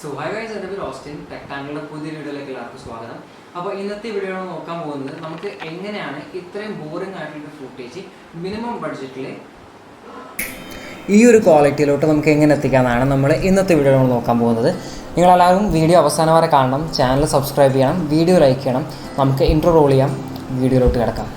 So hi guys, I'm Austin. Rectangular പുതിയ വീഡിയോയിലേക്ക് എല്ലാവർക്കും സ്വാഗതം. അപ്പോൾ ഇന്നത്തെ വീഡിയോയിൽ നോക്കാൻ പോകുന്നത് നമുക്ക് എങ്ങനെയാണ് ഇത്രയും ബോറിംഗ് ആയിട്ടുള്ള ഫുട്ടേജ് മിനിമം ബഡ്ജറ്റിൽ ഈ ഒരു ക്വാളിറ്റിയിലോട്ട് നമുക്ക് എങ്ങനെ എത്തിക്കാമെന്നാണ് നമ്മൾ ഇന്നത്തെ വീഡിയോയിൽ നോക്കാൻ പോകുന്നത്. നിങ്ങളെല്ലാവരും വീഡിയോ അവസാനം വരെ കാണണം, ചാനൽ സബ്സ്ക്രൈബ് ചെയ്യണം, വീഡിയോ ലൈക്ക് ചെയ്യണം. നമുക്ക് ഇൻട്രോ റോൾ ചെയ്യാം, വീഡിയോയിലോട്ട് കിടക്കാം.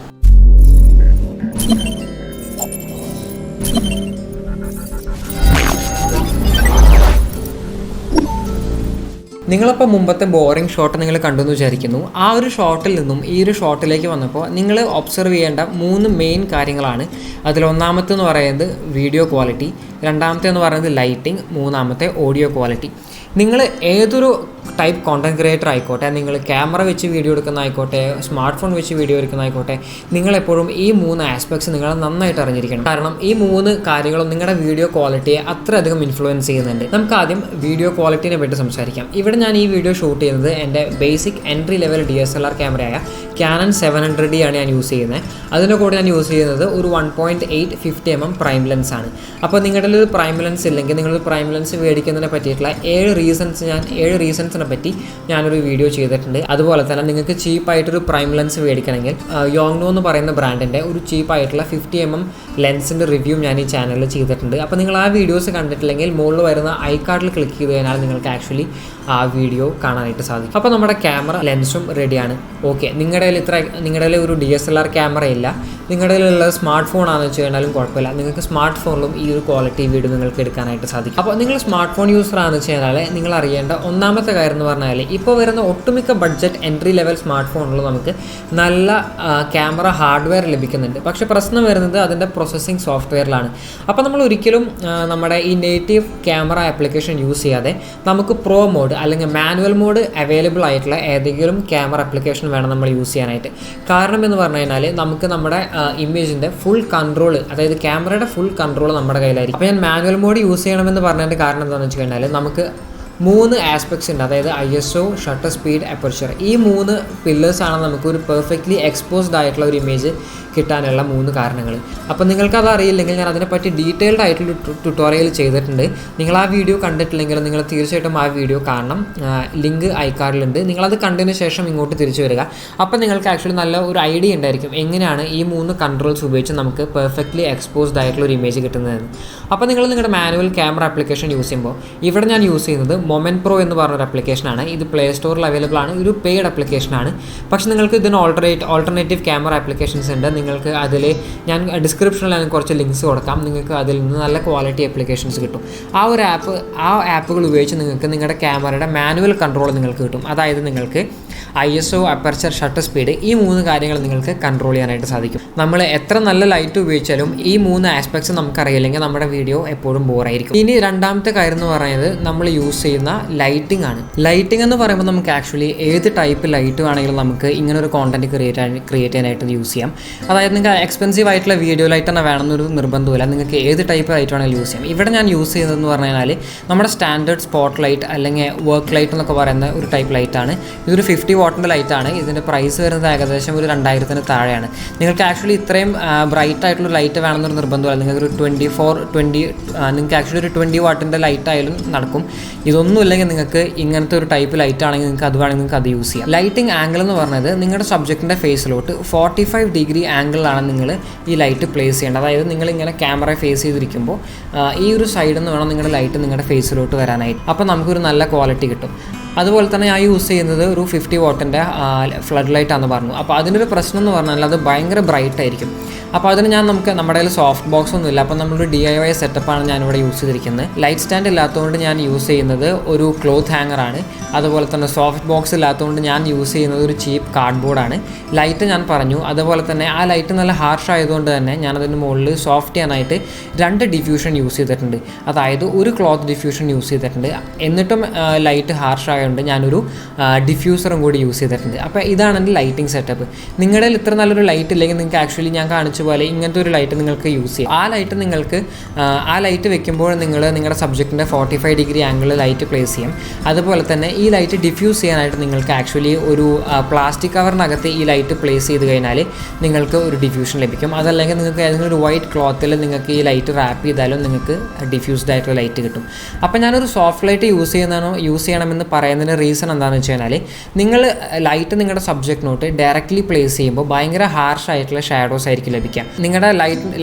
നിങ്ങളിപ്പോൾ മുമ്പത്തെ ബോറിംഗ് ഷോട്ട് നിങ്ങൾ കണ്ടെന്ന് വിചാരിക്കുന്നു. ആ ഒരു ഷോട്ടിൽ നിന്നും ഈ ഒരു ഷോട്ടിലേക്ക് വന്നപ്പോൾ നിങ്ങൾ ഒബ്സർവ് ചെയ്യേണ്ട 3 മെയിൻ കാര്യങ്ങളാണ്. അതിലൊന്നാമത്തെ എന്ന് പറയുന്നത് വീഡിയോ ക്വാളിറ്റി, രണ്ടാമത്തെ എന്ന് പറയുന്നത് ലൈറ്റിംഗ്, മൂന്നാമത്തെ ഓഡിയോ ക്വാളിറ്റി. നിങ്ങൾ ഏതൊരു ടൈപ്പ് കോണ്ടൻറ്റ് ക്രിയേറ്റർ ആയിക്കോട്ടെ, നിങ്ങൾ ക്യാമറ വെച്ച് വീഡിയോ എടുക്കുന്ന ആയിക്കോട്ടെ, സ്മാർട്ട് ഫോൺ വെച്ച് വീഡിയോ എടുക്കുന്ന ആയിക്കോട്ടെ, നിങ്ങളെപ്പോഴും ഈ 3 ആസ്പെക്ട്സ് നിങ്ങൾ നന്നായിട്ട് അറിഞ്ഞിരിക്കണം. കാരണം ഈ 3 കാര്യങ്ങളും നിങ്ങളുടെ വീഡിയോ ക്വാളിറ്റിയെ അത്രയധികം ഇൻഫ്ലുവൻസ് ചെയ്യുന്നുണ്ട്. നമുക്ക് ആദ്യം വീഡിയോ ക്വാളിറ്റിനെ പറ്റി സംസാരിക്കാം. ഇവിടെ ഞാൻ ഈ വീഡിയോ ഷൂട്ട് ചെയ്യുന്നത് എൻ്റെ basic entry level DSLR ക്യാമറയായ canon 700D ആണ് ഞാൻ യൂസ് ചെയ്യുന്നത്. അതിൻ്റെ കൂടെ ഞാൻ യൂസ് ചെയ്യുന്നത് ഒരു 1.8 50mm പ്രൈം ലെൻസ് ആണ്. അപ്പോൾ നിങ്ങളുടെ ഒരു പ്രൈം ലെൻസ് ഇല്ലെങ്കിൽ നിങ്ങളൊരു പ്രൈം ലെൻസ് മേടിക്കുന്നതിനെ പറ്റിയിട്ടുള്ള 7 റീസൺസിനെ പറ്റി ഞാനൊരു വീഡിയോ ചെയ്തിട്ടുണ്ട്. അതുപോലെ തന്നെ നിങ്ങൾക്ക് ചീപ്പായിട്ടൊരു പ്രൈം ലെൻസ് മേടിക്കണമെങ്കിൽ യോങ്നോ എന്ന് പറയുന്ന ബ്രാൻഡിൻ്റെ ഒരു ചീപ്പായിട്ടുള്ള 50mm ലെൻസിൻ്റെ റിവ്യൂ ഞാൻ ഈ ചാനലിൽ ചെയ്തിട്ടുണ്ട്. അപ്പോൾ നിങ്ങൾ ആ വീഡിയോസ് കണ്ടിട്ടില്ലെങ്കിൽ മുകളിൽ വരുന്ന ഐ കാർഡിൽ ക്ലിക്ക് ചെയ്ത് കഴിഞ്ഞാൽ നിങ്ങൾക്ക് ആക്ച്വലി ആ വീഡിയോ കാണാനായിട്ട് സാധിക്കും. അപ്പോൾ നമ്മുടെ ക്യാമറ ലെൻസും റെഡിയാണ്. ഓക്കെ, നിങ്ങളുടെ കയ്യിൽ ഒരു DSLR ക്യാമറ ഇല്ല, നിങ്ങളുടെ കയ്യിലുള്ള സ്മാർട്ട് ഫോൺ ആണെന്ന് വെച്ച് കഴിഞ്ഞാലും കുഴപ്പമില്ല. നിങ്ങൾക്ക് സ്മാർട്ട് ഫോണിലും ഈ ഒരു ക്വാളിറ്റി വീഡിയോ നിങ്ങൾക്ക് എടുക്കാനായിട്ട് സാധിക്കും. അപ്പോൾ നിങ്ങൾ സ്മാർട്ട് ഫോൺ യൂസർ ആണെന്ന് വെച്ച് കഴിഞ്ഞാൽ നിങ്ങൾ അറിയേണ്ട ഒന്നാമത്തെ കാര്യം എന്ന് പറഞ്ഞാൽ ഇപ്പോൾ വരുന്ന ഒട്ടുമിക്ക ബഡ്ജറ്റ് എൻട്രി ലെവൽ സ്മാർട്ട് ഫോണിലും നമുക്ക് നല്ല ക്യാമറ ഹാർഡ്വെയർ ലഭിക്കുന്നുണ്ട്. പക്ഷേ പ്രശ്നം വരുന്നത് അതിൻ്റെ പ്രോസസ്സിംഗ് സോഫ്റ്റ്വെയറിലാണ്. അപ്പോൾ നമ്മൾ ഒരിക്കലും നമ്മുടെ ഈ നേറ്റീവ് ക്യാമറ ആപ്ലിക്കേഷൻ യൂസ് ചെയ്യാതെ നമുക്ക് പ്രോ മോഡ് അല്ലെങ്കിൽ മാനുവൽ മോഡ് അവൈലബിൾ ആയിട്ടുള്ള ഏതെങ്കിലും ക്യാമറ ആപ്ലിക്കേഷൻ വേണം നമ്മൾ യൂസ് ചെയ്യാനായിട്ട്. കാരണം എന്ന് പറഞ്ഞു കഴിഞ്ഞാൽ നമുക്ക് നമ്മുടെ ഇമേജിൻ്റെ ഫുൾ കൺട്രോൾ, അതായത് ക്യാമറയുടെ ഫുൾ കൺട്രോൾ നമ്മുടെ കയ്യിലായിരിക്കും. അപ്പോൾ ഞാൻ മാനുവൽ മോഡ് യൂസ് ചെയ്യണമെന്ന് പറഞ്ഞതിൻ്റെ കാരണം എന്താണെന്ന് വെച്ച് കഴിഞ്ഞാൽ നമുക്ക് 3 ആസ്പെക്ട്സ് ഉണ്ട്. അതായത് ISO, ഷട്ടർ സ്പീഡ്, അപ്പർച്ചർ. ഈ 3 പില്ലേഴ്സാണ് നമുക്ക് ഒരു പെർഫെക്റ്റ്ലി എക്സ്പോസ്ഡ് ആയിട്ടുള്ള ഒരു ഇമേജ് കിട്ടാനുള്ള 3 കാരണങ്ങൾ. അപ്പോൾ നിങ്ങൾക്കത് അറിയില്ലെങ്കിൽ ഞാൻ അതിനെപ്പറ്റി ഡീറ്റെയിൽഡ് ആയിട്ടുള്ള ട്യൂട്ടോറിയൽ ചെയ്തിട്ടുണ്ട്. നിങ്ങൾ ആ വീഡിയോ കണ്ടിട്ടില്ലെങ്കിൽ നിങ്ങൾ തീർച്ചയായിട്ടും ആ വീഡിയോ കാണണം. ലിങ്ക് ഐ കാർഡിലുണ്ട്. നിങ്ങളത് കണ്ടതിന് ശേഷം ഇങ്ങോട്ട് തിരിച്ചു വരിക. അപ്പോൾ നിങ്ങൾക്ക് ആക്ച്വലി നല്ല ഒരു ഐഡിയ ഉണ്ടായിരിക്കും എങ്ങനെയാണ് ഈ 3 കൺട്രോൾസ് ഉപയോഗിച്ച് നമുക്ക് പെർഫെക്റ്റ്ലി എക്സ്പോസ്ഡ് ആയിട്ടുള്ള ഒരു ഇമേജ് കിട്ടുന്നതെന്ന്. അപ്പോൾ നിങ്ങൾ നിങ്ങളുടെ മാനുവൽ ക്യാമറ ആപ്ലിക്കേഷൻ യൂസ് ചെയ്യുമ്പോൾ ഇവിടെ ഞാൻ യൂസ് ചെയ്യുന്നത് മൊമെൻറ്റ് പ്രോ എന്ന് പറഞ്ഞൊരു ആപ്ലിക്കേഷനാണ്. ഇത് പ്ലേ സ്റ്റോറിൽ അവൈലബിൾ ആണ്. ഒരു പെയ്ഡ് ആപ്ലിക്കേഷനാണ്. പക്ഷേ നിങ്ങൾക്ക് ഇതിന് ഓൾട്ടർനേറ്റീവ് ക്യാമറ ആപ്ലിക്കേഷൻസ് ഉണ്ട്. നിങ്ങൾക്ക് അതിൽ ഞാൻ ഡിസ്ക്രിപ്ഷനിൽ ഞാൻ കുറച്ച് ലിങ്ക്സ് കൊടുക്കാം. നിങ്ങൾക്ക് അതിൽ നിന്ന് നല്ല ക്വാളിറ്റി ആപ്ലിക്കേഷൻസ് കിട്ടും. ആ ആപ്പുകൾ ഉപയോഗിച്ച് നിങ്ങൾക്ക് നിങ്ങളുടെ ക്യാമറയുടെ മാനുവൽ കൺട്രോൾ നിങ്ങൾക്ക് കിട്ടും. അതായത് നിങ്ങൾക്ക് ISO, അപ്പർച്ചർ, ഷട്ടർ സ്പീഡ്, ഈ 3 കാര്യങ്ങൾ നിങ്ങൾക്ക് കൺട്രോൾ ചെയ്യാനായിട്ട് സാധിക്കും. നമ്മൾ എത്ര നല്ല ലൈറ്റ് ഉപയോഗിച്ചാലും ഈ 3 ആസ്പെക്ട്സ് നമുക്കറിയില്ലെങ്കിൽ നമ്മുടെ വീഡിയോ എപ്പോഴും ബോറായിരിക്കും. ഇനി രണ്ടാമത്തെ കാര്യം എന്ന് പറയുന്നത് നമ്മൾ യൂസ് ചെയ്യുന്ന ലൈറ്റിംഗ് ആണ്. ലൈറ്റിംഗ് എന്ന് പറയുമ്പോൾ നമുക്ക് ആക്ച്വലി ഏത് ടൈപ്പ് ലൈറ്റ് വേണമെങ്കിലും നമുക്ക് ഇങ്ങനെ ഒരു കോണ്ടന്റ് ക്രിയേറ്റ് ചെയ്യാനായിട്ട് യൂസ് ചെയ്യാം. അതായത് നിങ്ങൾക്ക് എക്സ്പെൻസീവ് ആയിട്ടുള്ള വീഡിയോ ലൈറ്റ് തന്നെ വേണമെന്നൊരു നിർബന്ധമില്ല. നിങ്ങൾക്ക് ഏത് ടൈപ്പ് ലൈറ്റ് വേണമെങ്കിലും യൂസ് ചെയ്യാം. ഇവിടെ ഞാൻ യൂസ് ചെയ്യുന്നതെന്ന് പറഞ്ഞു കഴിഞ്ഞാൽ നമ്മുടെ സ്റ്റാൻഡേർഡ് സ്പോട്ട് ലൈറ്റ് അല്ലെങ്കിൽ വർക്ക് ലൈറ്റ് എന്നൊക്കെ പറയുന്ന ഒരു ടൈപ്പ് ലൈറ്റാണ്. ഇതൊരു 50 വാട്ടിൻ്റെ ലൈറ്റാണ്. ഇതിൻ്റെ പ്രൈസ് വരുന്നത് ഏകദേശം ഒരു 2000-ന് താഴെയാണ്. നിങ്ങൾക്ക് ആക്ച്വലി ഇത്രയും ബ്രൈറ്റ് ആയിട്ടുള്ള ലൈറ്റ് വേണമെന്നൊരു നിർബന്ധമില്ല. നിങ്ങൾക്ക് ഒരു 20 നിങ്ങൾക്ക് ആക്ച്വലി ഒരു 20 വാട്ടിൻ്റെ ലൈറ്റ് ആയാലും നടക്കും. ഇതൊന്നും ഇല്ലെങ്കിൽ നിങ്ങൾക്ക് ഇങ്ങനത്തെ ഒരു ടൈപ്പ് ലൈറ്റ് ആണെങ്കിൽ നിങ്ങൾക്ക് അത് വേണമെങ്കിൽ നിങ്ങൾക്ക് അത് യൂസ് ചെയ്യാം. ലൈറ്റിംഗ് ആംഗിൾ എന്ന് പറഞ്ഞത് നിങ്ങളുടെ സബ്ജക്റ്റിൻ്റെ ഫേസിലോട്ട് 45 ഡിഗ്രി ആംഗിളിലാണ് നിങ്ങൾ ഈ ലൈറ്റ് പ്ലേസ് ചെയ്യേണ്ടത്. അതായത് നിങ്ങളിങ്ങനെ ക്യാമറ ഫേസ് ചെയ്തിരിക്കുമ്പോൾ ഈ ഒരു സൈഡിൽ നിന്ന് വേണം നിങ്ങളുടെ ലൈറ്റ് നിങ്ങളുടെ ഫേസിലോട്ട് വരാനായിട്ട്. അപ്പോൾ നമുക്കൊരു നല്ല ക്വാളിറ്റി കിട്ടും. അതുപോലെ തന്നെ ഞാൻ യൂസ് ചെയ്യുന്നത് ഒരു 50 വാട്ടിൻ്റെ ഫ്ലഡ് ലൈറ്റാണെന്ന് പറഞ്ഞു. അപ്പോൾ അതിനൊരു പ്രശ്നം എന്ന് പറഞ്ഞാൽ അത് ഭയങ്കര ബ്രൈറ്റ് ആയിരിക്കും. അപ്പോൾ അതിന് നമ്മുടെ കയ്യിൽ സോഫ്റ്റ് ബോക്സ് ഒന്നും ഇല്ല. അപ്പോൾ നമ്മളൊരു DIY സെറ്റപ്പാണ് ഞാനിവിടെ യൂസ് ചെയ്തിരിക്കുന്നത്. ലൈറ്റ് സ്റ്റാൻഡ് ഇല്ലാത്തതുകൊണ്ട് ഞാൻ യൂസ് ചെയ്യുന്നത് ഒരു ക്ലോത്ത് ഹാങ്ങറാണ്. അതുപോലെ തന്നെ സോഫ്റ്റ് ബോക്സ് ഇല്ലാത്തതുകൊണ്ട് ഞാൻ യൂസ് ചെയ്യുന്നത് ഒരു ചീപ്പ് കാർഡ്ബോർഡാണ്. ലൈറ്റ് ഞാൻ പറഞ്ഞു. അതുപോലെ തന്നെ ആ ലൈറ്റ് നല്ല ഹാർഷ് ആയതുകൊണ്ട് തന്നെ ഞാനതിന് മുകളിൽ സോഫ്റ്റ് ചെയ്യാനായിട്ട് 2 ഡിഫ്യൂഷൻ യൂസ് ചെയ്തിട്ടുണ്ട്. അതായത് ഒരു ക്ലോത്ത് ഡിഫ്യൂഷൻ യൂസ് ചെയ്തിട്ടുണ്ട്. എന്നിട്ടും ലൈറ്റ് ഹാർഷ് ആയതുകൊണ്ട് ഞാനൊരു ഡിഫ്യൂസറും കൂടി യൂസ് ചെയ്തിട്ടുണ്ട്. അപ്പോൾ ഇതാണ് എൻ്റെ ലൈറ്റിംഗ് സെറ്റപ്പ്. നിങ്ങളുടെ ഇത്ര നല്ലൊരു ലൈറ്റ് ഇല്ലെങ്കിൽ നിങ്ങൾക്ക് ആക്ച്വലി ഞാൻ കാണിച്ച പോലെ ഇങ്ങനത്തെ ഒരു ലൈറ്റ് നിങ്ങൾക്ക് യൂസ് ചെയ്യാം. ആ ലൈറ്റ് വെക്കുമ്പോൾ നിങ്ങളുടെ സബ്ജക്റ്റിൻ്റെ 45 ഡിഗ്രി ആംഗിളിൽ ലൈറ്റ് പ്ലേസ് ചെയ്യാം. അതുപോലെ തന്നെ ഈ ലൈറ്റ് ഡിഫ്യൂസ് ചെയ്യാനായിട്ട് നിങ്ങൾക്ക് ആക്ച്വലി ഒരു പ്ലാസ്റ്റിക് കവറിനകത്ത് ഈ ലൈറ്റ് പ്ലേസ് ചെയ്ത് കഴിഞ്ഞാൽ നിങ്ങൾക്ക് ഒരു ഡിഫ്യൂഷൻ ലഭിക്കും. അതല്ലെങ്കിൽ നിങ്ങൾക്ക് ഏതെങ്കിലും ഒരു വൈറ്റ് ക്ലോത്തിൽ നിങ്ങൾക്ക് ഈ ലൈറ്റ് റാപ്പ് ചെയ്താലും നിങ്ങൾക്ക് ഡിഫ്യൂസ്ഡ് ആയിട്ടുള്ള ലൈറ്റ് കിട്ടും. അപ്പോൾ ഞാനൊരു സോഫ്റ്റ് ലൈറ്റ് യൂസ് ചെയ്യണമെന്ന് പറയുന്നതിന് റീസൺ എന്താണെന്ന് വെച്ച് കഴിഞ്ഞാൽ നിങ്ങൾ ലൈറ്റ് നിങ്ങളുടെ സബ്ജക്റ്റിനോട്ട് ഡയറക്റ്റ്ലി പ്ലേസ് ചെയ്യുമ്പോൾ ഭയങ്കര ഹാർഷ് ആയിട്ടുള്ള ഷാഡോസ് ആയിരിക്കും ലഭിക്കുക. നിങ്ങളുടെ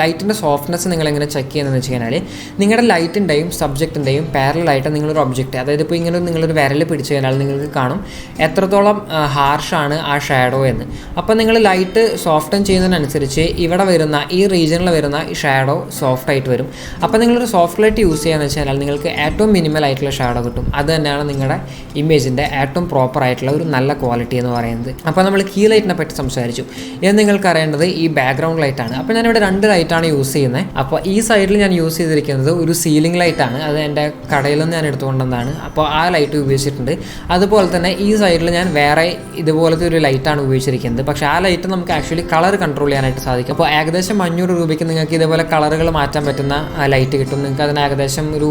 ലൈറ്റിൻ്റെ സോഫ്റ്റ്നെസ് നിങ്ങളെങ്ങനെ ചെക്ക് ചെയ്യുന്നതെന്ന് വെച്ച് കഴിഞ്ഞാൽ നിങ്ങളുടെ ലൈറ്റിൻ്റെയും സബ്ജക്റ്റിൻ്റെയും പാരലായിട്ട് നിങ്ങളൊരു ഒബ്ജക്റ്റ്, അതായത് ഇപ്പോൾ ഇങ്ങനെ നിങ്ങളൊരു വിരൽ പിടിച്ച് കഴിഞ്ഞാൽ നിങ്ങൾക്ക് കാണും എത്രത്തോളം ഹാർഷാണ് ആ ഷാഡോ എന്ന്. അപ്പോൾ നിങ്ങൾ ലൈറ്റ് സോഫ്റ്റൻ ചെയ്യുന്നതിനനുസരിച്ച് ഇവിടെ വരുന്ന ഈ റീജിയനിൽ വരുന്ന ഈ ഷാഡോ സോഫ്റ്റ് ആയിട്ട് വരും. അപ്പോൾ നിങ്ങളൊരു സോഫ്റ്റ് ലൈറ്റ് യൂസ് ചെയ്യാന്ന് വെച്ച് കഴിഞ്ഞാൽ നിങ്ങൾക്ക് ഏറ്റവും മിനിമൽ ആയിട്ടുള്ള ഷാഡോ കിട്ടും. അത് തന്നെയാണ് നിങ്ങളുടെ ഇമേജിൻ്റെ ഏറ്റവും പ്രോപ്പർ ആയിട്ടുള്ള ഒരു നല്ല ക്വാളിറ്റി എന്ന് പറയുന്നത്. അപ്പോൾ നമ്മൾ കീ ലൈറ്റിനെ പറ്റി സംസാരിച്ചു. ഇത് നിങ്ങൾക്ക് അറിയേണ്ടത് ഈ ബാക്ക്ഗ്രൗണ്ട് ലൈറ്റാണ്. അപ്പോൾ ഞാനിവിടെ 2 ലൈറ്റാണ് യൂസ് ചെയ്യുന്നത്. അപ്പോൾ ഈ സൈഡിൽ ഞാൻ യൂസ് ചെയ്തിരിക്കുന്നത് ഒരു സീലിംഗ് ലൈറ്റാണ്. അത് എൻ്റെ കടയിൽ നിന്ന് ഞാൻ എടുത്തുകൊണ്ടെന്നാണ്. അപ്പോൾ ആ ലൈറ്റ് ഉപയോഗിച്ചിട്ടുണ്ട്. അതുപോലെ തന്നെ ഈ സൈഡിൽ ഞാൻ വേറെ ഇതുപോലത്തെ ഒരു ലൈറ്റാണ് ഉപയോഗിച്ചിരിക്കുന്നത്. പക്ഷേ ആ ലൈറ്റ് നമുക്ക് ആക്ച്വലി കളർ കൺട്രോൾ ചെയ്യാനായിട്ട് സാധിക്കും. അപ്പോൾ ഏകദേശം 500 രൂപയ്ക്ക് നിങ്ങൾക്ക് ഇതേപോലെ കളറുകൾ മാറ്റാൻ പറ്റുന്ന ലൈറ്റ് കിട്ടും. നിങ്ങൾക്ക് അതിന് ഏകദേശം ഒരു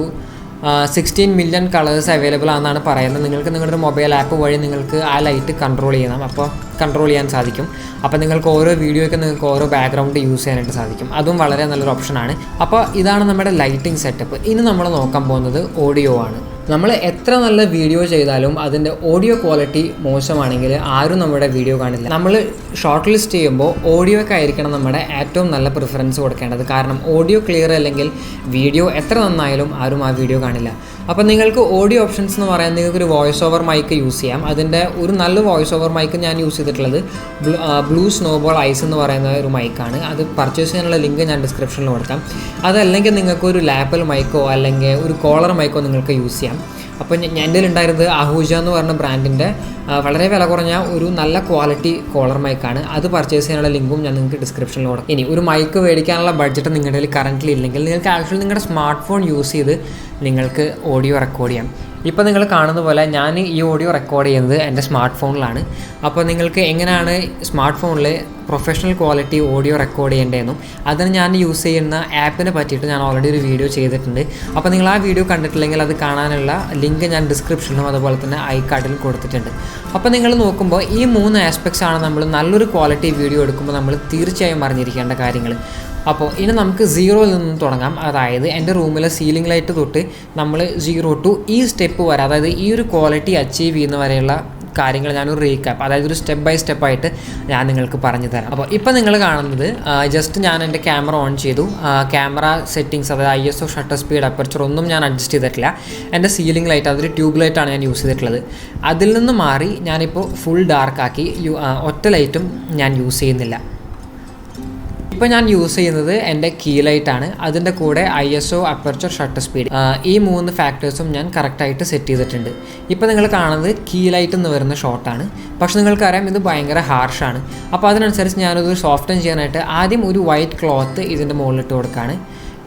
16 മില്യൺ കളേഴ്സ് അവൈലബിൾ ആണെന്നാണ് പറയുന്നത്. നിങ്ങൾക്ക് നിങ്ങളുടെ മൊബൈൽ ആപ്പ് വഴി നിങ്ങൾക്ക് ആ ലൈറ്റ് കൺട്രോൾ ചെയ്യണം. അപ്പോൾ കൺട്രോൾ ചെയ്യാൻ സാധിക്കും. അപ്പോൾ നിങ്ങൾക്ക് ഓരോ വീഡിയോയ്ക്ക് നിങ്ങൾക്ക് ഓരോ ബാക്ക്ഗ്രൗണ്ട് യൂസ് ചെയ്യാനായിട്ട് സാധിക്കും. അതും വളരെ നല്ലൊരു ഓപ്ഷനാണ്. അപ്പോൾ ഇതാണ് നമ്മുടെ ലൈറ്റിംഗ് സെറ്റപ്പ്. ഇനി നമ്മൾ നോക്കാൻ പോകുന്നത് ഓഡിയോ ആണ്. നമ്മൾ എത്ര നല്ല വീഡിയോ ചെയ്താലും അതിൻ്റെ ഓഡിയോ ക്വാളിറ്റി മോശമാണെങ്കിൽ ആരും നമ്മുടെ വീഡിയോ കാണില്ല. നമ്മൾ ഷോർട്ട് ലിസ്റ്റ് ചെയ്യുമ്പോൾ ഓഡിയോയ്ക്ക് ആയിരിക്കണം നമ്മുടെ ഏറ്റവും നല്ല പ്രിഫറൻസ് കൊടുക്കേണ്ടത്. കാരണം ഓഡിയോ ക്ലിയർ അല്ലെങ്കിൽ വീഡിയോ എത്ര നന്നായാലും ആരും ആ വീഡിയോ കാണില്ല. അപ്പോൾ നിങ്ങൾക്ക് ഓഡിയോ ഓപ്ഷൻസ് എന്ന് പറയാൻ നിങ്ങൾക്കൊരു വോയിസ് ഓവർ മൈക്ക് യൂസ് ചെയ്യാം. അതിൻ്റെ ഒരു നല്ല വോയിസ് ഓവർ മൈക്ക് ഞാൻ യൂസ് ചെയ്തിട്ടുള്ളത് ബ്ലൂ സ്നോബോൾ ഐസ് എന്ന് പറയുന്ന ഒരു മൈക്കാണ്. അത് പർച്ചേസ് ചെയ്യാനുള്ള ലിങ്ക് ഞാൻ ഡിസ്ക്രിപ്ഷനിൽ കൊടുക്കാം. അതല്ലെങ്കിൽ നിങ്ങൾക്കൊരു ലാപ്പൽ മൈക്കോ അല്ലെങ്കിൽ ഒരു കോളർ മൈക്കോ നിങ്ങൾക്ക് യൂസ് ചെയ്യാം. അപ്പോൾ എൻ്റെ ഉണ്ടായിരുന്നത് അഹൂജ എന്ന് പറഞ്ഞ ബ്രാൻഡിൻ്റെ വളരെ വില കുറഞ്ഞ ഒരു നല്ല ക്വാളിറ്റി കോളർ മൈക്കാണ്. അത് പർച്ചേസ് ചെയ്യാനുള്ള ലിങ്കും ഞാൻ നിങ്ങൾക്ക് ഡിസ്ക്രിപ്ഷനിൽ കൊടുക്കാം. ഇനി ഒരു മൈക്ക് മേടിക്കാനുള്ള ബഡ്ജറ്റ് നിങ്ങളുടെ കയ്യിൽ കറൻ്റ്ലി ഇല്ലെങ്കിൽ നിങ്ങൾക്ക് ആക്ച്വലി നിങ്ങളുടെ സ്മാർട്ട് ഫോൺ യൂസ് ചെയ്ത് നിങ്ങൾക്ക് ഓഡിയോ റെക്കോർഡ് ചെയ്യാം. ഇപ്പോൾ നിങ്ങൾ കാണുന്ന പോലെ ഞാൻ ഈ ഓഡിയോ റെക്കോർഡ് ചെയ്യുന്നത് എൻ്റെ സ്മാർട്ട് ഫോണിലാണ്. അപ്പോൾ നിങ്ങൾക്ക് എങ്ങനെയാണ് സ്മാർട്ട് ഫോണിൽ പ്രൊഫഷണൽ ക്വാളിറ്റി ഓഡിയോ റെക്കോർഡ് ചെയ്യേണ്ടതെന്നും അതിന് ഞാൻ യൂസ് ചെയ്യുന്ന ആപ്പിനെ പറ്റിയിട്ട് ഞാൻ ഓൾറെഡി ഒരു വീഡിയോ ചെയ്തിട്ടുണ്ട്. അപ്പോൾ നിങ്ങൾ ആ വീഡിയോ കണ്ടിട്ടില്ലെങ്കിൽ അത് കാണാനുള്ള ലിങ്ക് ഞാൻ ഡിസ്ക്രിപ്ഷനിലും അതുപോലെ തന്നെ ഐ കാർഡിലും കൊടുത്തിട്ടുണ്ട്. അപ്പോൾ നിങ്ങൾ നോക്കുമ്പോൾ ഈ 3 ആസ്പെക്ട്സ് ആണ് നമ്മൾ നല്ലൊരു ക്വാളിറ്റി വീഡിയോ എടുക്കുമ്പോൾ നമ്മൾ തീർച്ചയായും അറിഞ്ഞിരിക്കേണ്ട കാര്യങ്ങൾ. അപ്പോൾ ഇനി നമുക്ക് 0യിൽ നിന്നും തുടങ്ങാം. അതായത് എൻ്റെ റൂമിലെ സീലിംഗ് ലൈറ്റ് തൊട്ട് നമ്മൾ 0 ടു ഈ സ്റ്റെപ്പ് വരെ, അതായത് ഈ ഒരു ക്വാളിറ്റി അച്ചീവ് ചെയ്യുന്ന വരെയുള്ള കാര്യങ്ങൾ ഞാനൊരു റീക്യാപ്പ്, അതായത് ഒരു സ്റ്റെപ്പ് ബൈ സ്റ്റെപ്പായിട്ട് ഞാൻ നിങ്ങൾക്ക് പറഞ്ഞു തരാം. അപ്പോൾ ഇപ്പോൾ നിങ്ങൾ കാണുന്നത് ജസ്റ്റ് ഞാൻ എൻ്റെ ക്യാമറ ഓൺ ചെയ്തു. ക്യാമറ സെറ്റിങ്സ്, അതായത് ISO, ഷട്ടർ സ്പീഡ്, അപ്പർച്ചർ ഒന്നും ഞാൻ അഡ്ജസ്റ്റ് ചെയ്തിട്ടില്ല. എൻ്റെ സീലിംഗ് ലൈറ്റ് അതൊരു ട്യൂബ് ലൈറ്റാണ് ഞാൻ യൂസ് ചെയ്തിട്ടുള്ളത്. അതിൽ നിന്ന് മാറി ഞാനിപ്പോൾ ഫുൾ ഡാർക്കാക്കി ഒറ്റ ലൈറ്റും ഞാൻ യൂസ് ചെയ്യുന്നില്ല. ഇപ്പോൾ ഞാൻ യൂസ് ചെയ്യുന്നത് എൻ്റെ കീ ലൈറ്റാണ്. അതിൻ്റെ കൂടെ ISO, അപ്പർച്ചർ, ഷട്ടർ സ്പീഡ് ഈ 3 ഫാക്ടേഴ്സും ഞാൻ കറക്റ്റായിട്ട് സെറ്റ് ചെയ്തിട്ടുണ്ട്. ഇപ്പോൾ നിങ്ങൾ കാണുന്നത് കീ ലൈറ്റ് എന്ന് വരുന്ന ഷോട്ടാണ്. പക്ഷെ നിങ്ങൾക്കറിയാം ഇത് ഭയങ്കര ഹാർഷാണ്. അപ്പോൾ അതിനനുസരിച്ച് ഞാനത് സോഫ്റ്റൻ ചെയ്യാനായിട്ട് ആദ്യം ഒരു വൈറ്റ് ക്ലോത്ത് ഇതിൻ്റെ മുകളിലിട്ട് കൊടുക്കുകയാണ്.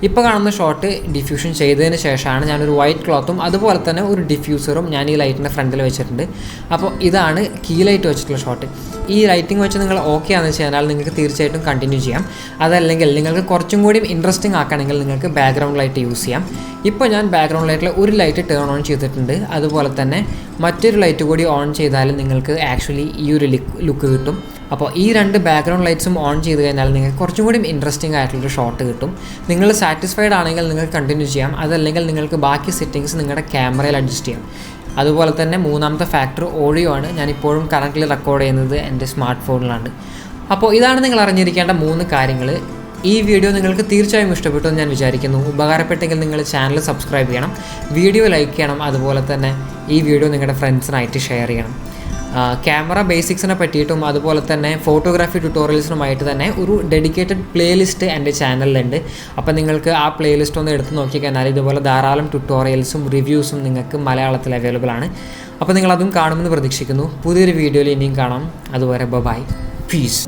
ഇപ്പോൾ കാണുന്ന ഷോട്ട് ഡിഫ്യൂഷൻ ചെയ്തതിന് ശേഷമാണ് ഞാനൊരു വൈറ്റ് ക്ലോത്തും അതുപോലെ തന്നെ ഒരു ഡിഫ്യൂസറും ഞാൻ ഈ ലൈറ്റിൻ്റെ ഫ്രണ്ടിൽ വെച്ചിട്ടുണ്ട്. അപ്പോൾ ഇതാണ് കീ ലൈറ്റ് വെച്ചിട്ടുള്ള ഷോട്ട്. ഈ ലൈറ്റിംഗ് വെച്ച് നിങ്ങൾ ഓക്കെ ആണെന്ന് വെച്ച് കഴിഞ്ഞാൽ നിങ്ങൾക്ക് തീർച്ചയായിട്ടും കണ്ടിന്യൂ ചെയ്യാം. അതല്ലെങ്കിൽ നിങ്ങൾക്ക് കുറച്ചും കൂടി ഇൻട്രസ്റ്റിംഗ് ആക്കുകയാണെങ്കിൽ നിങ്ങൾക്ക് ബാക്ക്ഗ്രൗണ്ട് ലൈറ്റ് യൂസ് ചെയ്യാം. ഇപ്പോൾ ഞാൻ ബാക്ക്ഗ്രൗണ്ട് ലൈറ്റിൽ ഒരു ലൈറ്റ് ടേൺ ഓൺ ചെയ്തിട്ടുണ്ട്. അതുപോലെ തന്നെ മറ്റൊരു ലൈറ്റ് കൂടി ഓൺ ചെയ്താൽ നിങ്ങൾക്ക് ആക്ച്വലി ഈ ഒരു ലുക്ക് കിട്ടും. അപ്പോൾ ഈ 2 ബാക്ക്ഗ്രൗണ്ട് ലൈറ്റ്സും ഓൺ ചെയ്ത് കഴിഞ്ഞാൽ നിങ്ങൾക്ക് കുറച്ചും കൂടി ഇൻട്രസ്റ്റിംഗ് ആയിട്ടുള്ളൊരു ഷോട്ട് കിട്ടും. നിങ്ങൾ സാറ്റിസ്ഫൈഡ് ആണെങ്കിൽ നിങ്ങൾക്ക് കണ്ടിന്യൂ ചെയ്യാം. അതല്ലെങ്കിൽ നിങ്ങൾക്ക് ബാക്കി സെറ്റിങ്സ് നിങ്ങളുടെ ക്യാമറയിൽ അഡ്ജസ്റ്റ് ചെയ്യാം. അതുപോലെ തന്നെ 3ാമത്തെ ഫാക്ടർ ഓഡിയോ ആണ്. ഞാനിപ്പോഴും കറൻ്റ് റെക്കോർഡ് ചെയ്യുന്നത് എൻ്റെ സ്മാർട്ട് ഫോണിലാണ്. അപ്പോൾ ഇതാണ് നിങ്ങൾ അറിഞ്ഞിരിക്കേണ്ട 3 കാര്യങ്ങൾ. ഈ വീഡിയോ നിങ്ങൾക്ക് തീർച്ചയായും ഇഷ്ടപ്പെട്ടു എന്ന് ഞാൻ വിചാരിക്കുന്നു. ഉപകാരപ്പെട്ടെങ്കിൽ നിങ്ങൾ ചാനൽ സബ്സ്ക്രൈബ് ചെയ്യണം, വീഡിയോ ലൈക്ക് ചെയ്യണം, അതുപോലെ തന്നെ ഈ വീഡിയോ നിങ്ങളുടെ ഫ്രണ്ട്സിനായിട്ട് ഷെയർ ചെയ്യണം. ക്യാമറ ബേസിക്സിനെ പറ്റിയിട്ടും അതുപോലെ തന്നെ ഫോട്ടോഗ്രാഫി ട്യൂട്ടോറിയൽസിനുമായിട്ട് തന്നെ ഒരു ഡെഡിക്കേറ്റഡ് പ്ലേലിസ്റ്റ് എൻ്റെ ചാനലിലുണ്ട്. അപ്പോൾ നിങ്ങൾക്ക് ആ പ്ലേലിസ്റ്റ് ഒന്ന് എടുത്ത് നോക്കിക്കഴിഞ്ഞാൽ ഇതുപോലെ ധാരാളം ട്യൂട്ടോറിയൽസും റിവ്യൂസും നിങ്ങൾക്ക് മലയാളത്തിൽ അവൈലബിൾ ആണ്. അപ്പോൾ നിങ്ങളതും കാണുമെന്ന് പ്രതീക്ഷിക്കുന്നു. പുതിയൊരു വീഡിയോയിൽ ഇനിയും കാണാം. അതുവരെ ബൈ, പീസ്.